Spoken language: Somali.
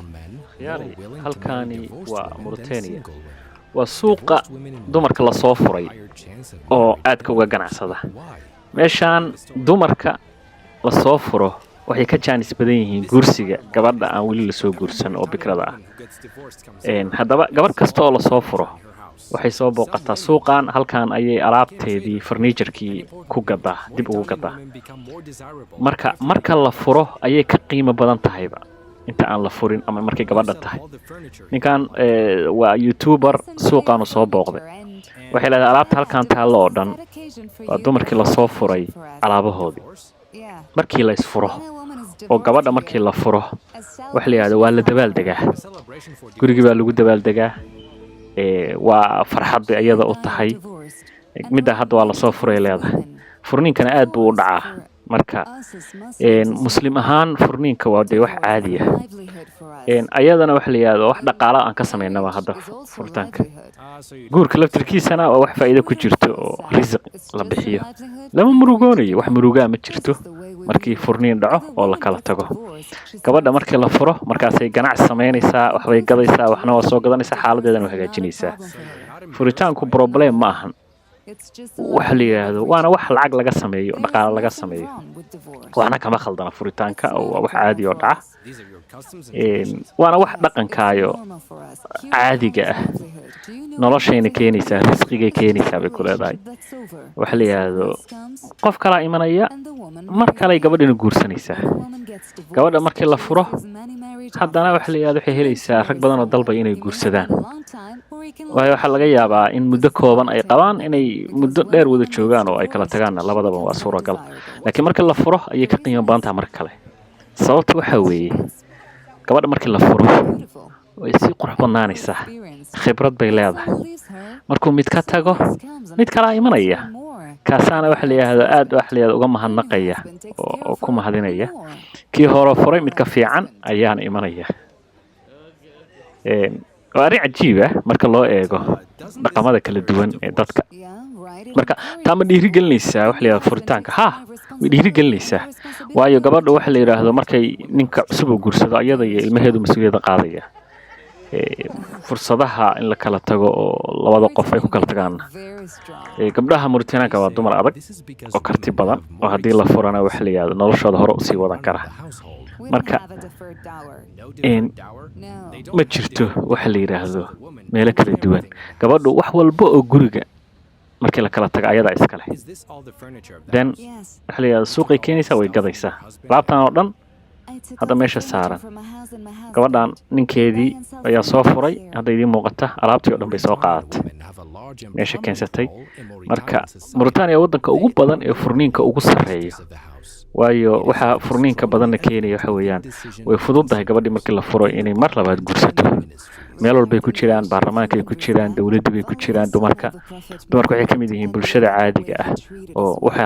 khiyaari halkaani waa Mauritania waa suuqa dumarka la soo furay oo aadka uga ganacsada meeshaan dumarka la soo furo waxay ka jaanis badan yihiin gursiga gabadha aan wali la soo gursan oo bikrada ah haddaba gabar kasta oo la soo furo waxay soo booqataa suuqan halkan ayay alaabteedii furniture-kii ku gadaa dib ugu gadaa marka la furo ayay ka qiimo badan tahayba inta aan la furin ama markay gabadha tahay ninkan waa youtuber suuqan soo booqday waxay leedahay alaabta halkan taalo oo dhan waa dumarkii la soo furay alaabahoodii markii la isfuro oo gabadha markii la furo waxa la yiraahdo waa la dabaaldegaa gurigii baa lagu dabaaldegaa waa farxad bay iyada u tahay midda hadda waa la soo furay leedahay furniinkana aad buu u dhacaa marka muslim ahaan furniinka waa wax caadi ah ayadana wax la yiraahdo wax dhaqaale aan ka sameynaba hadda furtaanka guurka laftirkiisana waa wax faa'iido ku jirto oo risq la bixiyo lama murugoonayo wax murugaa ma jirto markii furniin dhaco oo la kala tago gabadha markii la furo markaasay ganacsi sameynaysaa wax bay gadaysaa waxna waa soo gadanaysaa xaaladeedana way hagaajinaysaa furitaanku problem ma ahan wax la yiraahdo waana wax lacag laga sameeyo dhaqaale laga sameeyo waxna kama khaldana furitaanka oo wax caadi oo dhaca waana wax dhaqankaayo caadiga ah noloshayna keenaysaa risqiga keenaysaa bay ku leedahay wax la yiraahdo qof kala imanaya mar kale gabadhina guursanaysaa gabadha markii la furo haddana wax la yiraahdo waxay helaysaa rag badan oo dalbay inay guursadaan waxa laga yaabaa in muddo kooban ay qabaan inay muddo dheer wada joogaan oo ay kala tagaan labadaba waa suuragal laakiin marka la furo ayay ka qiimo badan tahay mar kale sababtu waxa weeye gabadha markii la furo way si qurux badnaanaysaa khibrad bay leedahay markuu mid ka tago mid kala imanaya kaasana wax la yiraahdo aad wax la yiraahdo uga mahadnaqaya oo ku mahadinaya kii hore furay mid ka fiican ayaan imanaya وأريد عجيبة مركل الله إيجو رقم هذا كله دوان دتك مركا تام ديري جلنيسا وحلي فرتانك ها ديري جلنيسا وأيو قبل وحلي هذا مركي نك سبوا جرس هذا أيضا المهد مسؤولية قاضية فرصتها إن لك لا تجو لوضع قفاي كل تجان قبلها مرتين كوا دمر أبد وكرتي بدن وهدي الله فرنا وحلي هذا نرش هذا رأسي وذا كره marka ma jirto wax la yiraahdo meel kala duwan gabadhu wax walba oo guriga markii la kala tago ayada iska leh dan wax la yiraahdo suuqay keenaysaa way gadaysaa laabtan oo dhan hadda meesha saaran gabadhan ninkeedii ayaa soo furay hadda idin muuqata alaabtii oo dhan bay soo qaadatay meesha keensatay marka Mauritania wadanka ugu badan ee furniinka ugu sareeyo waayo waxa furniinka badan keenaya waxa weeyaan way fududahay gabadhii markii la furo inay mar labaad gursato meel walba ku jiraan baarlamaanka ay ku jiraan dawladdu ay ku jiraan dumarka waxay ka mid yihiin bulshada caadiga ah oo waxa